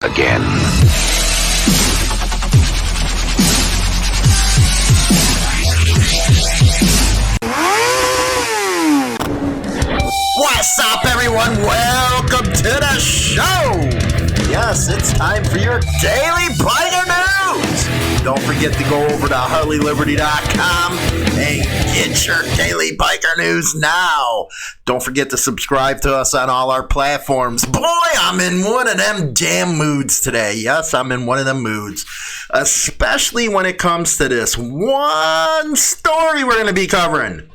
again. What's up, everyone? Welcome to the show. Yes, it's time for your daily biker news. Don't forget to go over to HarleyLiberty.com and get your daily biker news now. Don't forget to subscribe to us on all our platforms. Boy, I'm in one of them damn moods today. Yes, I'm in one of them moods. Especially when it comes to this one story we're going to be covering.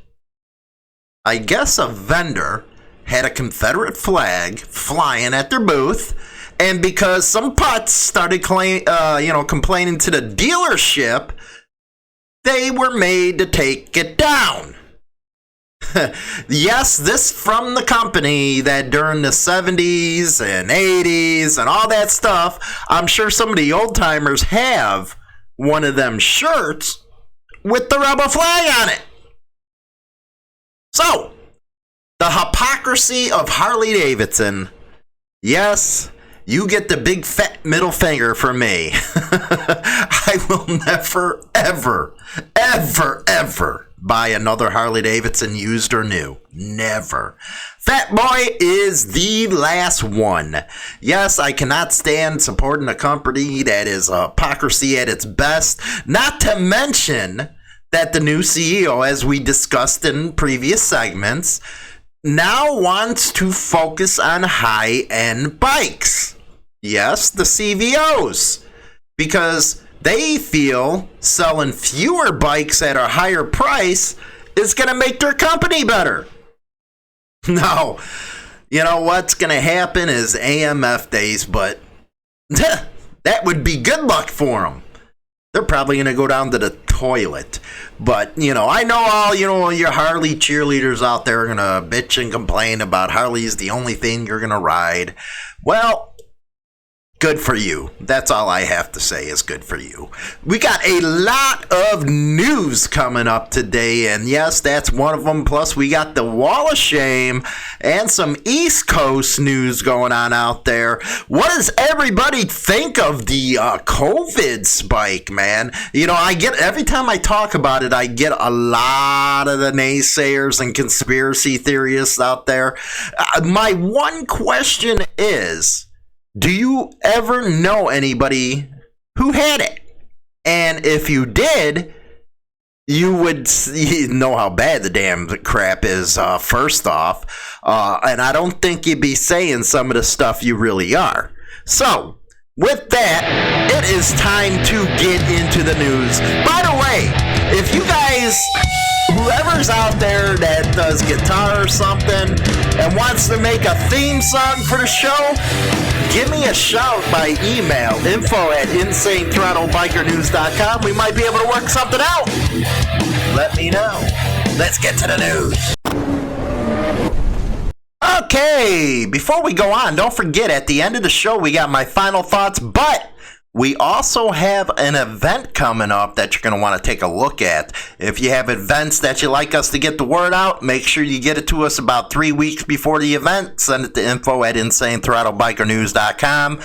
I guess a vendor had a Confederate flag flying at their booth, and because some putts started complaining to the dealership, they were made to take it down. Yes, this from the company that during the 70s and 80s and all that stuff, I'm sure some of the old timers have one of them shirts with the rebel flag on it. So, the hypocrisy of Harley-Davidson. Yes, you get the big fat middle finger from me. I will never, ever, ever, ever buy another Harley-Davidson used or new. Never. Fat Boy is the last one. Yes, I cannot stand supporting a company that is hypocrisy at its best. Not to mention that the new CEO, as we discussed in previous segments, now wants to focus on high-end bikes. Yes, the CVOs. Because they feel selling fewer bikes at a higher price is going to make their company better. Now, you know what's going to happen is AMF days, but that would be good luck for them. They're probably going to go down to the toilet. But, I know all, your Harley cheerleaders out there are going to bitch and complain about Harley's the only thing you're going to ride. Well, good for you. That's all I have to say is good for you. We got a lot of news coming up today, and yes, that's one of them. Plus, we got the Wall of Shame and some East Coast news going on out there. What does everybody think of the COVID spike, man? I get, every time I talk about it, I get a lot of the naysayers and conspiracy theorists out there. My one question is, do you ever know anybody who had it? And if you did, you would know how bad the damn crap is, first off. And I don't think you'd be saying some of the stuff you really are. So, with that, it is time to get into the news. By the way, if you guys, whoever's out there that does guitar or something and wants to make a theme song for the show, give me a shout by email, info@insanethrottlebikernews.com. We might be able to work something out. Let me know. Let's get to the news. Okay, before we go on, don't forget, at the end of the show, we got my final thoughts, but we also have an event coming up that you're going to want to take a look at. If you have events that you'd like us to get the word out, make sure you get it to us about 3 weeks before the event. Send it to info@insanethrottlebikernews.com.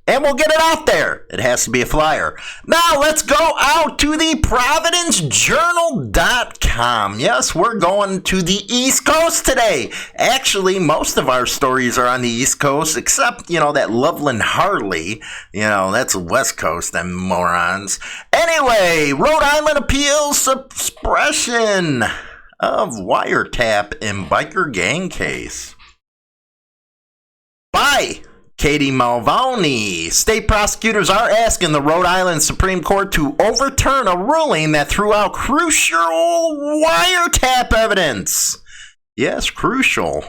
And we'll get it out there. It has to be a flyer. Now, let's go out to the ProvidenceJournal.com. Yes, we're going to the East Coast today. Actually, most of our stories are on the East Coast, except, that Loveland Harley. That's West Coast, them morons. Anyway, Rhode Island appeals suppression of wiretap in biker gang case. Bye. Katie Malvani. State prosecutors are asking the Rhode Island Supreme Court to overturn a ruling that threw out crucial wiretap evidence. Yes, crucial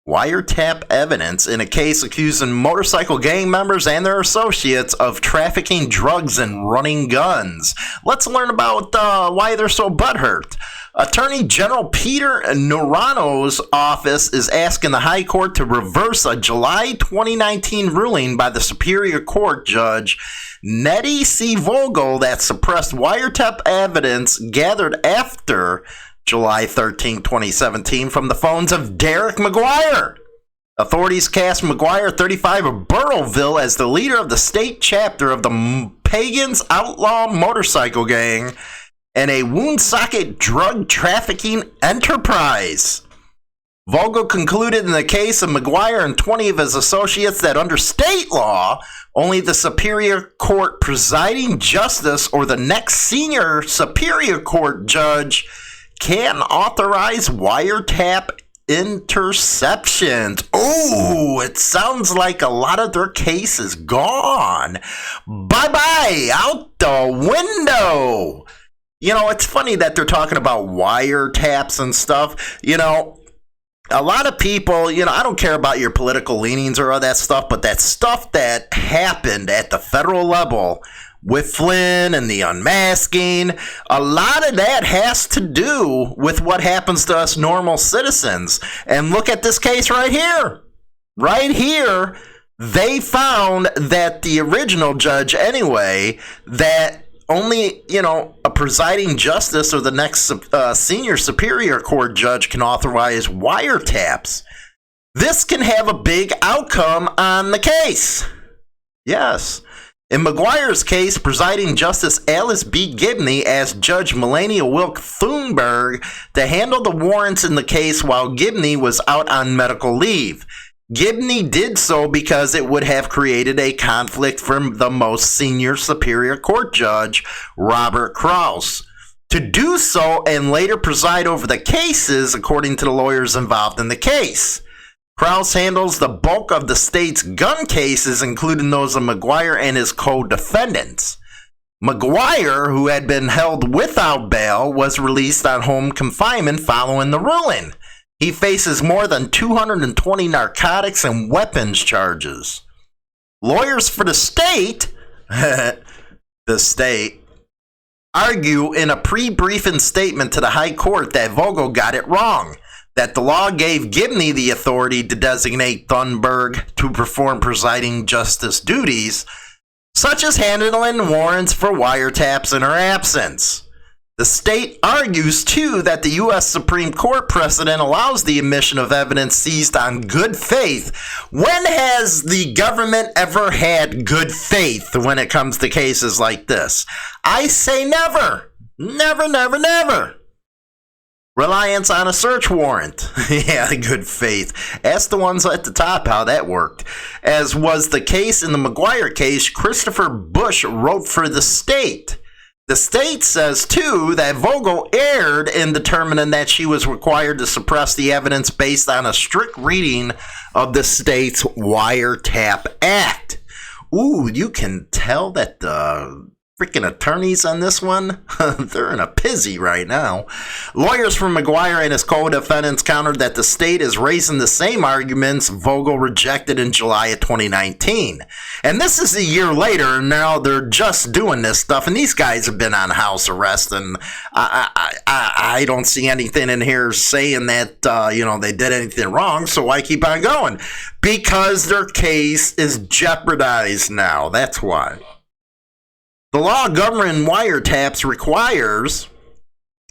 wiretap evidence in a case accusing motorcycle gang members and their associates of trafficking drugs and running guns. Let's learn about why they're so butthurt. Attorney General Peter Norano's office is asking the High Court to reverse a July 2019 ruling by the Superior Court Judge Nettie C. Vogel that suppressed wiretap evidence gathered after July 13, 2017 from the phones of Derek McGuire. Authorities cast McGuire, 35, of Burrowville as the leader of the state chapter of the Pagans Outlaw Motorcycle Gang and a Woonsocket drug trafficking enterprise. Vogel concluded in the case of McGuire and 20 of his associates that under state law, only the Superior Court presiding justice or the next senior Superior Court judge can authorize wiretap interceptions. Oh, it sounds like a lot of their case is gone. Bye-bye, out the window. You know, it's funny that they're talking about wiretaps and stuff. You know, a lot of people, you know, I don't care about your political leanings or all that stuff, but that stuff that happened at the federal level with Flynn and the unmasking, a lot of that has to do with what happens to us normal citizens. And look at this case right here. Right here, they found that the original judge anyway, that only, you know, a presiding justice or the next senior Superior Court judge can authorize wiretaps. This can have a big outcome on the case. Yes. In McGuire's case, presiding Justice Alice B. Gibney asked Judge Melania Wilk Thunberg to handle the warrants in the case while Gibney was out on medical leave. Gibney did so because it would have created a conflict for the most senior Superior Court judge, Robert Krause, to do so and later preside over the cases, according to the lawyers involved in the case. Krause handles the bulk of the state's gun cases, including those of McGuire and his co-defendants. McGuire, who had been held without bail, was released on home confinement following the ruling. He faces more than 220 narcotics and weapons charges. Lawyers for the state, argue in a pre-briefing statement to the High Court that Vogel got it wrong, that the law gave Gibney the authority to designate Thunberg to perform presiding justice duties, such as handling warrants for wiretaps in her absence. The state argues, too, that the U.S. Supreme Court precedent allows the admission of evidence seized on good faith. When has the government ever had good faith when it comes to cases like this? I say never. Never, never, never. Reliance on a search warrant. Yeah, good faith. Ask the ones at the top how that worked. As was the case in the McGuire case, Christopher Bush wrote for the state. The state says, too, that Vogel erred in determining that she was required to suppress the evidence based on a strict reading of the state's Wiretap Act. Ooh, you can tell that the freaking attorneys on this one, they're in a pizzy right now. Lawyers for McGuire and his co-defendants countered that the state is raising the same arguments Vogel rejected in July of 2019. And this is a year later, and now they're just doing this stuff, and these guys have been on house arrest, and I don't see anything in here saying that, they did anything wrong, so why keep on going? Because their case is jeopardized now, that's why. The law governing wiretaps requires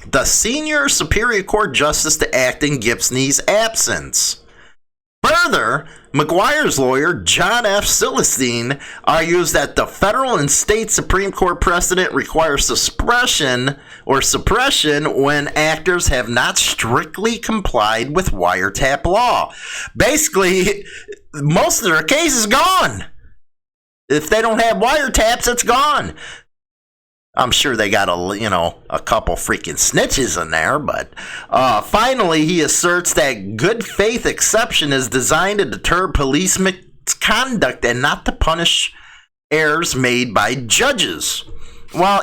the senior Superior Court justice to act in Gibney's absence. Further, McGuire's lawyer, John F. Silverstein, argues that the federal and state Supreme Court precedent requires suppression when actors have not strictly complied with wiretap law. Basically, most of their case is gone. If they don't have wiretaps, it's gone. I'm sure they got a couple freaking snitches in there, but finally he asserts that good faith exception is designed to deter police misconduct and not to punish errors made by judges. Well,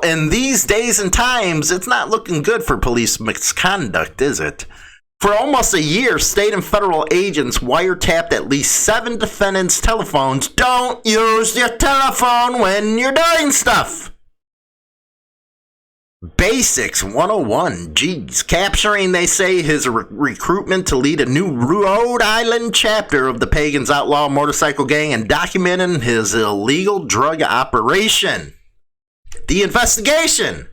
in these days and times, it's not looking good for police misconduct, is it? For almost a year, state and federal agents wiretapped at least 7 defendants' telephones. Don't use your telephone when you're doing stuff. Basics 101. Geez. Capturing, they say, his recruitment to lead a new Rhode Island chapter of the Pagans Outlaw Motorcycle Gang and documenting his illegal drug operation. The investigation,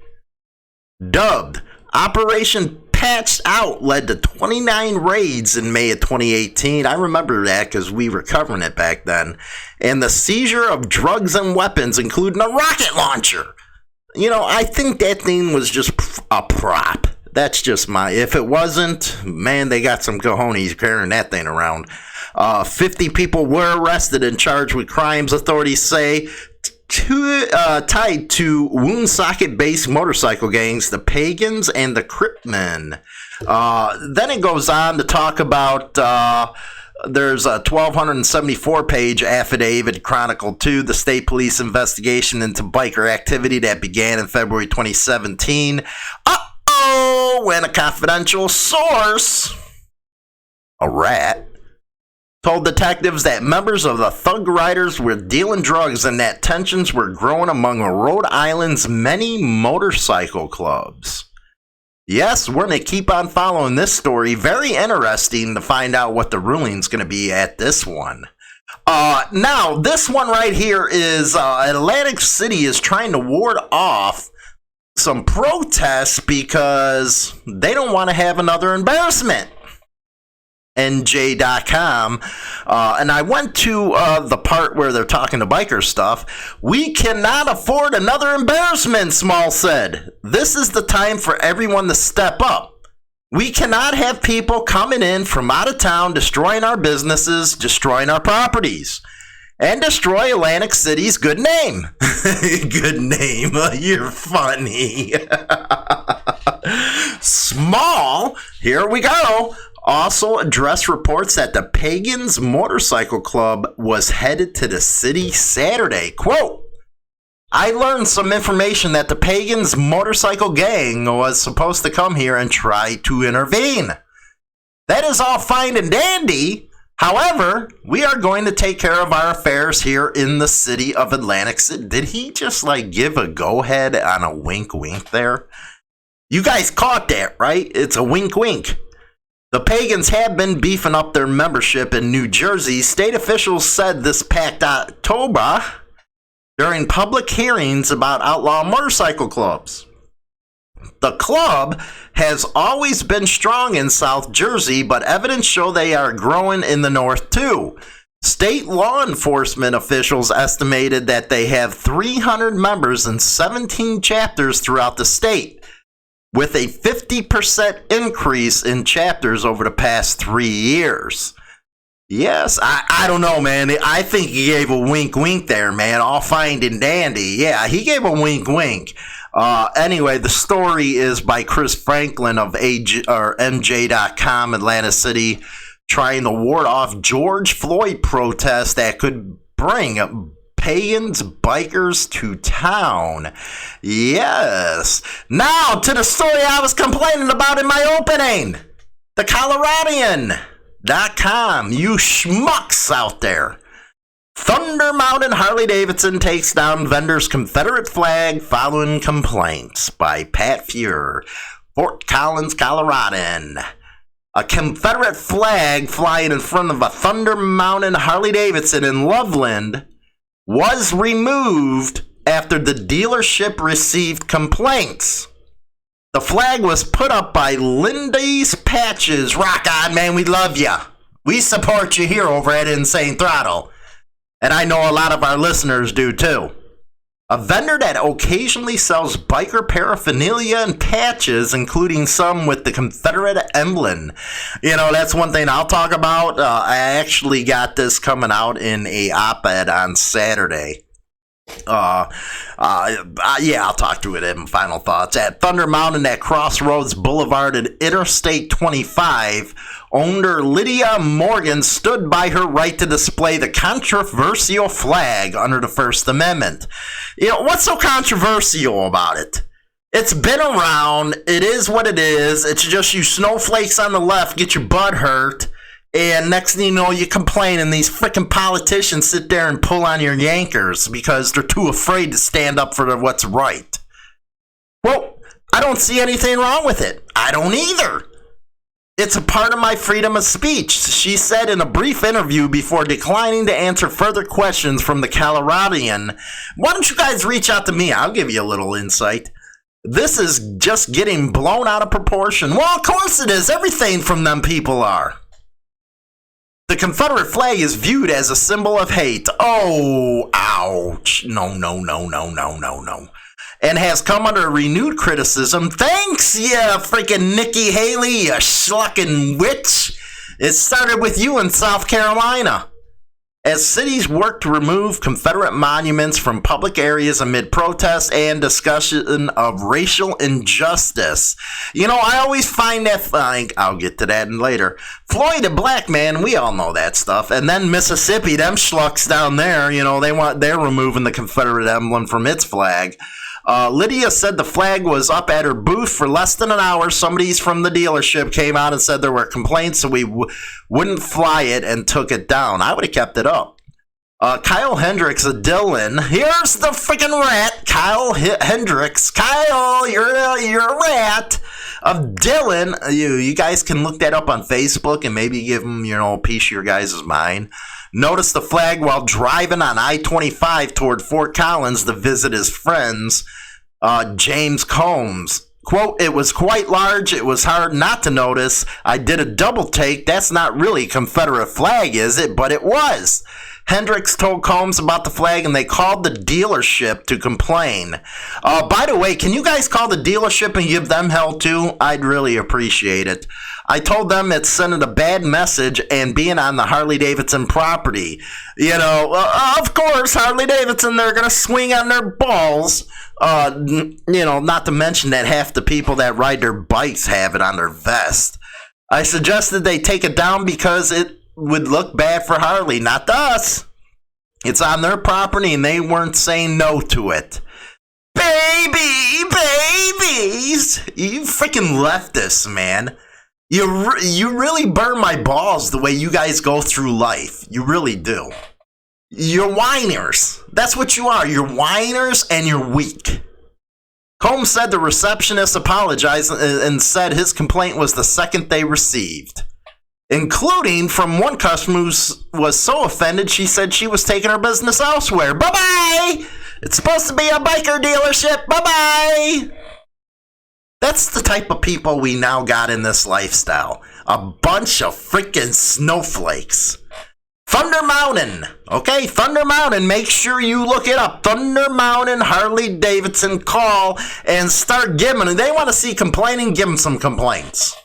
dubbed Operation dispatched out led to 29 raids in May of 2018. I remember that because we were covering it back then. And the seizure of drugs and weapons, including a rocket launcher. I think that thing was just a prop. That's just if it wasn't, man, they got some cojones carrying that thing around. 50 people were arrested and charged with crimes, authorities say, tied to Woonsocket-based motorcycle gangs, the Pagans and the Cripmen. Then it goes on to talk about there's a 1,274-page affidavit chronicled to the state police investigation into biker activity that began in February 2017. When a confidential source, a rat, told detectives that members of the Thug Riders were dealing drugs and that tensions were growing among Rhode Island's many motorcycle clubs. Yes, we're going to keep on following this story. Very interesting to find out what the ruling's going to be at this one. Now, this one right here is Atlantic City is trying to ward off some protests because they don't want to have another embarrassment. NJ.com. And I went to the part where they're talking to biker stuff. We cannot afford another embarrassment, Small said. This is the time for everyone to step up. We cannot have people coming in from out of town, destroying our businesses, destroying our properties, and destroy Atlantic City's good name. Good name. You're funny. Small, here we go, also addressed reports that the Pagans Motorcycle Club was headed to the city Saturday. Quote, I learned some information that the Pagans Motorcycle Gang was supposed to come here and try to intervene. That is all fine and dandy. However, we are going to take care of our affairs here in the city of Atlantic City. Did he just give a go-ahead on a wink-wink there? You guys caught that, right? It's a wink-wink. The Pagans have been beefing up their membership in New Jersey. State officials said this past October during public hearings about outlaw motorcycle clubs. The club has always been strong in South Jersey, but evidence show they are growing in the north too. State law enforcement officials estimated that they have 300 members in 17 chapters throughout the state, with a 50% increase in chapters over the past 3 years. Yes, I don't know, man. I think he gave a wink-wink there, man. All fine and dandy. Yeah, he gave a wink-wink. Anyway, the story is by Chris Franklin of NJ.com, Atlanta City, trying to ward off George Floyd protests that could bring Pagans bikers to town. Yes. Now to the story I was complaining about in my opening. The Coloradian.com. You schmucks out there. Thunder Mountain Harley-Davidson takes down vendor's Confederate flag following complaints by Pat Fuhr, Fort Collins, Colorado. A Confederate flag flying in front of a Thunder Mountain Harley-Davidson in Loveland was removed after the dealership received complaints. The flag was put up by Lindy's Patches. Rock on, man, we love ya. We support you here over at Insane Throttle. And I know a lot of our listeners do too. A vendor that occasionally sells biker paraphernalia and patches, including some with the Confederate emblem. That's one thing I'll talk about. I actually got this coming out in a op-ed on Saturday. I'll talk to it in final thoughts. At Thunder Mountain at Crossroads Boulevard and Interstate 25, owner Lydia Morgan stood by her right to display the controversial flag under the First Amendment. What's so controversial about it? It's been around. It is what it is. It's just you snowflakes on the left get your butt hurt. And next thing you know, you complain, and these freaking politicians sit there and pull on your yankers because they're too afraid to stand up for what's right. Well, I don't see anything wrong with it. I don't either. It's a part of my freedom of speech, she said in a brief interview before declining to answer further questions from the Coloradian. Why don't you guys reach out to me? I'll give you a little insight. This is just getting blown out of proportion. Well, of course it is. Everything from them people are. The Confederate flag is viewed as a symbol of hate. Oh, ouch. No. And has come under renewed criticism. Thanks, you freaking Nikki Haley, you schlucking witch. It started with you in South Carolina. As cities work to remove Confederate monuments from public areas amid protests and discussion of racial injustice. You know, I always find that funny. I'll get to that later. Floyd, a black man, we all know that stuff. And then Mississippi, them schlucks down there, you know, they're removing the Confederate emblem from its flag. Lydia said the flag was up at her booth for less than an hour. Somebody from the dealership came out and said there were complaints, so we wouldn't fly it and took it down. I would have kept it up. Kyle Hendricks of Dillon. Here's the freaking rat. Kyle Hendricks. Kyle, you're a rat. Of Dillon. You guys can look that up on Facebook and maybe give him, a piece of your guys' mind. Noticed the flag while driving on I-25 toward Fort Collins to visit his friends. James Combs. Quote, it was quite large. It was hard not to notice. I did a double take. That's not really a Confederate flag, is it? But it was. Hendricks told Combs about the flag, and they called the dealership to complain. By the way, can you guys call the dealership and give them hell too? I'd really appreciate it. I told them it's sending a bad message and being on the Harley-Davidson property. Of course, Harley-Davidson, they're going to swing on their balls. Not to mention that half the people that ride their bikes have it on their vest. I suggested they take it down because it would look bad for Harley, not to us. It's on their property and they weren't saying no to it. Babies! You freaking leftists, man. You really burn my balls the way you guys go through life. You really do. You're whiners. That's what you are. You're whiners and you're weak. Combs said the receptionist apologized and said his complaint was the second they received, including from one customer who was so offended she said she was taking her business elsewhere. Bye-bye! It's supposed to be a biker dealership. Bye-bye! That's the type of people we now got in this lifestyle. A bunch of freaking snowflakes. Thunder Mountain. Okay, Thunder Mountain. Make sure you look it up. Thunder Mountain Harley-Davidson. Call and start giving them. They want to see complaining, give them some complaints.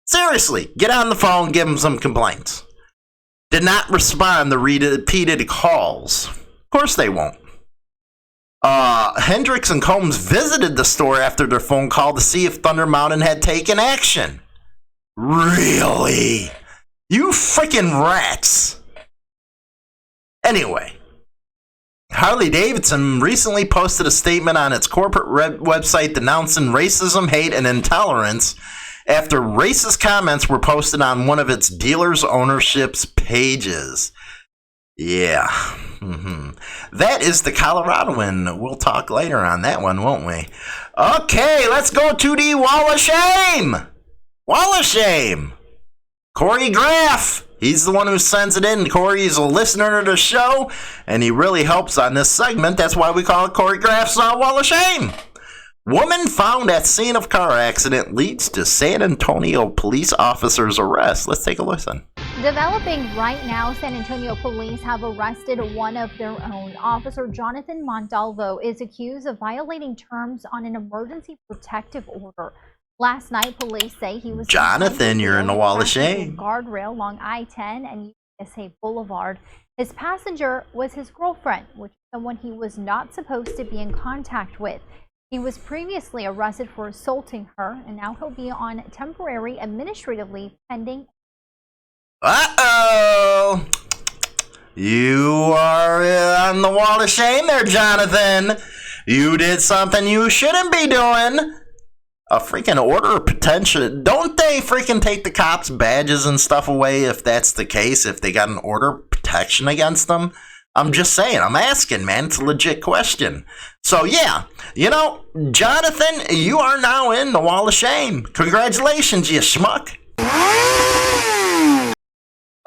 Seriously, get on the phone, give them some complaints. Did not respond to repeated calls. Of course they won't. Hendricks and Combs visited the store after their phone call to see if Thunder Mountain had taken action. Really? You freaking rats. Anyway, Harley-Davidson recently posted a statement on its corporate website denouncing racism, hate, and intolerance after racist comments were posted on one of its dealers' ownership's pages. Yeah. That is the Coloradoan. We'll talk later on that one, won't we? Okay, let's go to the Wall of Shame. Wall of Shame. Corey Graff. He's the one who sends it in. Corey is a listener to the show, and he really helps on this segment. That's why we call it Corey Graff's Wall of Shame. Woman found at scene of car accident leads to San Antonio police officer's arrest. Let's take a listen. Developing right now, San Antonio police have arrested one of their own. Officer Jonathan Montalvo is accused of violating terms on an emergency protective order. Last night, police say he was Jonathan, you're in the Wall of Shame. Guardrail along I-10 and USA Boulevard. His passenger was his girlfriend, which is someone he was not supposed to be in contact with. He was previously arrested for assaulting her, and now he'll be on temporary administrative leave pending. Uh-oh! You are on the Wall of Shame there, Jonathan. You did something you shouldn't be doing. A freaking order of protection. Don't they freaking take the cops' badges and stuff away if that's the case, if they got an order of protection against them? I'm just saying, I'm asking, man. It's a legit question. So, yeah, Jonathan, you are now in the Wall of Shame. Congratulations, you schmuck.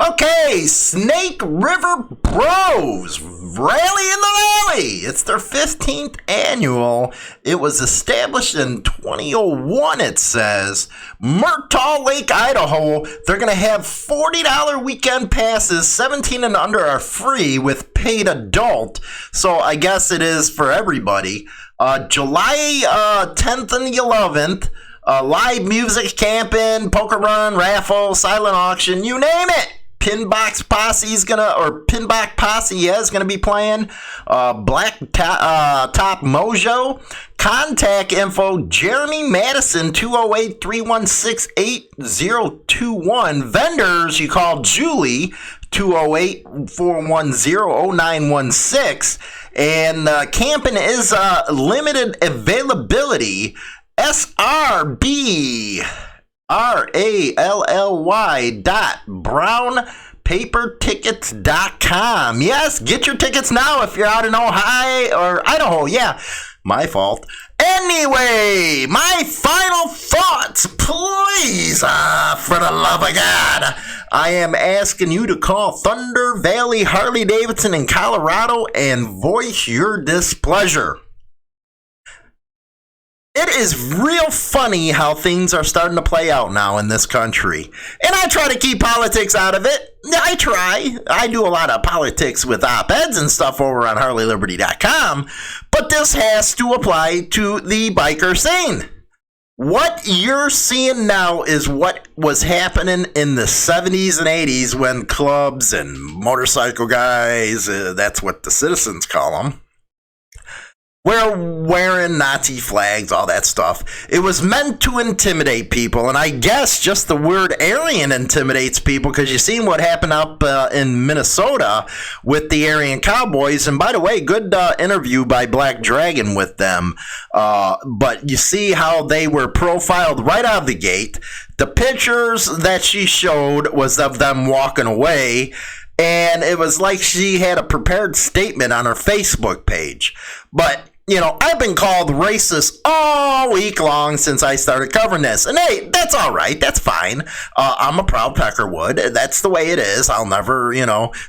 Okay, Snake River Bros. Rally in the It's their 15th annual. It was established in 2001, it says. Murtaugh Lake, Idaho. They're going to have $40 weekend passes. 17 and under are free with paid adult. So I guess it is for everybody. July 10th and the 11th. Live music, camping, poker run, raffle, silent auction, you name it. Pinbox Posse is gonna be playing. Black Top Mojo. Contact info: Jeremy Madison 208-316-8021. Vendors, you call Julie 208-410-0916. And camping is limited availability. SRBRALLY.brownpapertickets.com. Yes, get your tickets now if you're out in Ohio or Idaho. Yeah, my fault. Anyway, my final thoughts, please, for the love of God. I am asking you to call Thunder Valley Harley-Davidson in Colorado and voice your displeasure. It is real funny how things are starting to play out now in this country. And I try to keep politics out of it. I try. I do a lot of politics with op-eds and stuff over on HarleyLiberty.com. But this has to apply to the biker scene. What you're seeing now is what was happening in the 70s and 80s when clubs and motorcycle guys, that's what the citizens call them, we're wearing Nazi flags, all that stuff. It was meant to intimidate people, and I guess just the word Aryan intimidates people because you seen what happened up in Minnesota with the Aryan Cowboys. And by the way, good interview by Black Dragon with them. But you see how they were profiled right out of the gate. The pictures that she showed was of them walking away. And it was like she had a prepared statement on her Facebook page. But, you know, I've been called racist all week long since I started covering this. And hey, that's all right. That's fine. I'm a proud Peckerwood. That's the way it is. I'll never,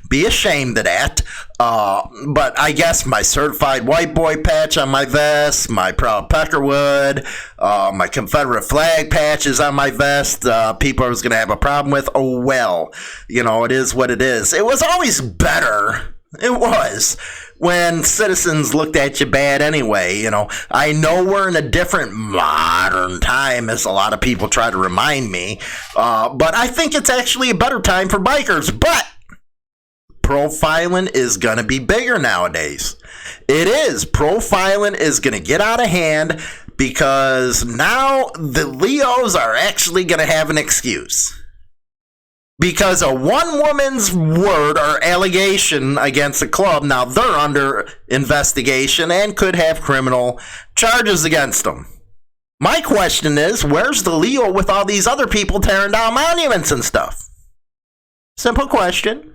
be ashamed of that. But I guess my certified white boy patch on my vest, my proud Peckerwood, my Confederate flag patches on my vest, people are going to have a problem with. Oh, well, it is what it is. It was always better. It was when citizens looked at you bad anyway. I know we're in a different modern time, as a lot of people try to remind me. But I think it's actually a better time for bikers. But profiling is going to be bigger nowadays. It is. Profiling is going to get out of hand because now the Leos are actually going to have an excuse. Because of one woman's word or allegation against a club, now they're under investigation and could have criminal charges against them. My question is, where's the Leo with all these other people tearing down monuments and stuff? Simple question.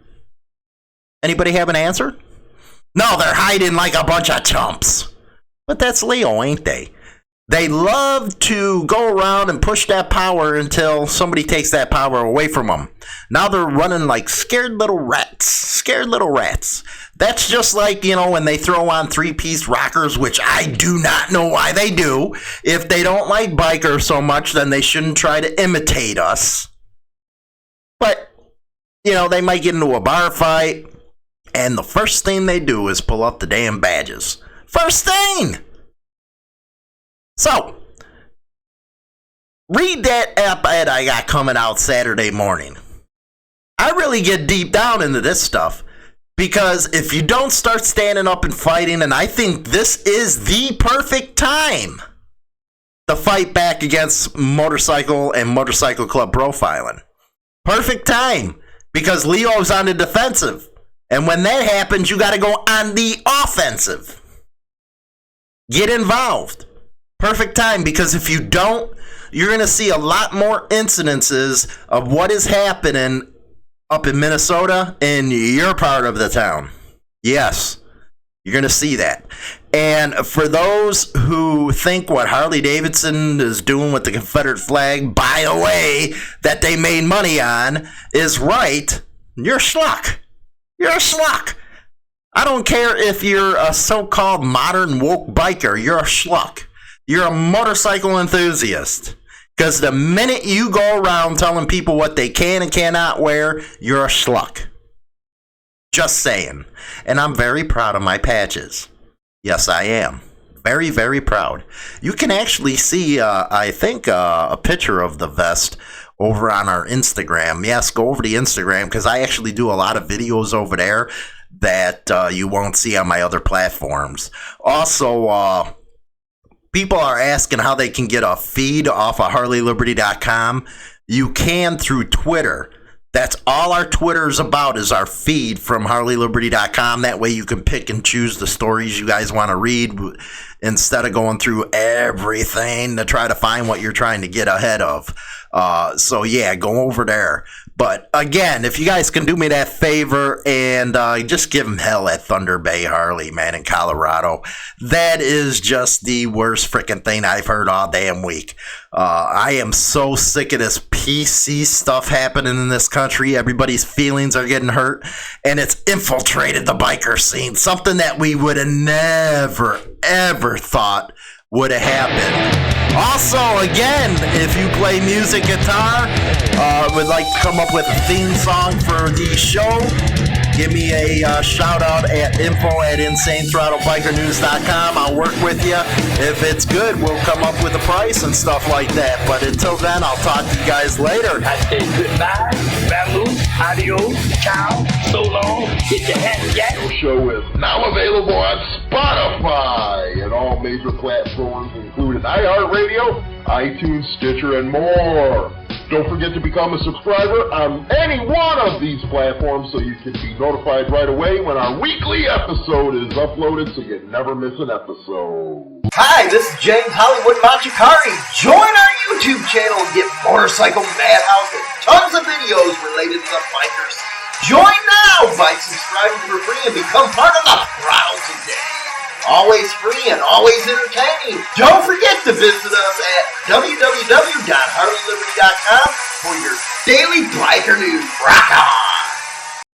Anybody have an answer? No, they're hiding like a bunch of chumps. But that's Leo, ain't they? They love to go around and push that power until somebody takes that power away from them. Now they're running like scared little rats. Scared little rats. That's just like, when they throw on three-piece rockers, which I do not know why they do. If they don't like bikers so much, then they shouldn't try to imitate us. But, they might get into a bar fight, and the first thing they do is pull up the damn badges. First thing! So, read that op-ed I got coming out Saturday morning. I really get deep down into this stuff because if you don't start standing up and fighting, and I think this is the perfect time to fight back against motorcycle and motorcycle club profiling. Perfect time because Leo's on the defensive. And when that happens, you got to go on the offensive. Get involved. Perfect time, because if you don't, you're going to see a lot more incidences of what is happening up in Minnesota in your part of the town. Yes, you're going to see that. And for those who think what Harley-Davidson is doing with the Confederate flag, by the way, that they made money on, is right, you're a schluck. You're a schluck. I don't care if you're a so-called modern woke biker. You're a schluck. You're a motorcycle enthusiast. Because the minute you go around telling people what they can and cannot wear, you're a schluck. Just saying. And I'm very proud of my patches. Yes, I am. Very, very proud. You can actually see, I think, a picture of the vest over on our Instagram. Yes, go over to Instagram because I actually do a lot of videos over there that you won't see on my other platforms. Also, people are asking how they can get a feed off of HarleyLiberty.com. You can through Twitter. That's all our Twitter is about, is our feed from HarleyLiberty.com. That way you can pick and choose the stories you guys want to read instead of going through everything to try to find what you're trying to get ahead of. So yeah, go over there. But again, if you guys can do me that favor and just give them hell at Thunderbay Harley, man, in Colorado. That is just the worst freaking thing I've heard all damn week. I am so sick of this PC stuff happening in this country. Everybody's feelings are getting hurt, and it's infiltrated the biker scene. Something that we would have never, ever thought would have happened. Also, again, if you play music guitar, would like to come up with a theme song for the show, give me a shout out at info@InsaneThrottleBikerNews.com. I'll work with you. If it's good, we'll come up with a price and stuff like that. But until then, I'll talk to you guys later. I say goodbye, vamoose, adios, ciao, so long, get your hat jack. The show is now available on Spotify and all major platforms, including iHeartRadio, iTunes, Stitcher, and more. Don't forget to become a subscriber on any one of these platforms so you can be notified right away when our weekly episode is uploaded so you never miss an episode. Hi, this is James Hollywood Machikari. Join our YouTube channel and get Motorcycle Madhouse and tons of videos related to the bikers. Join now by subscribing for free and become part of the Throttle today. Always free and always entertaining. Don't forget to visit us at www.harleyliberty.com for your daily biker news. Rock on!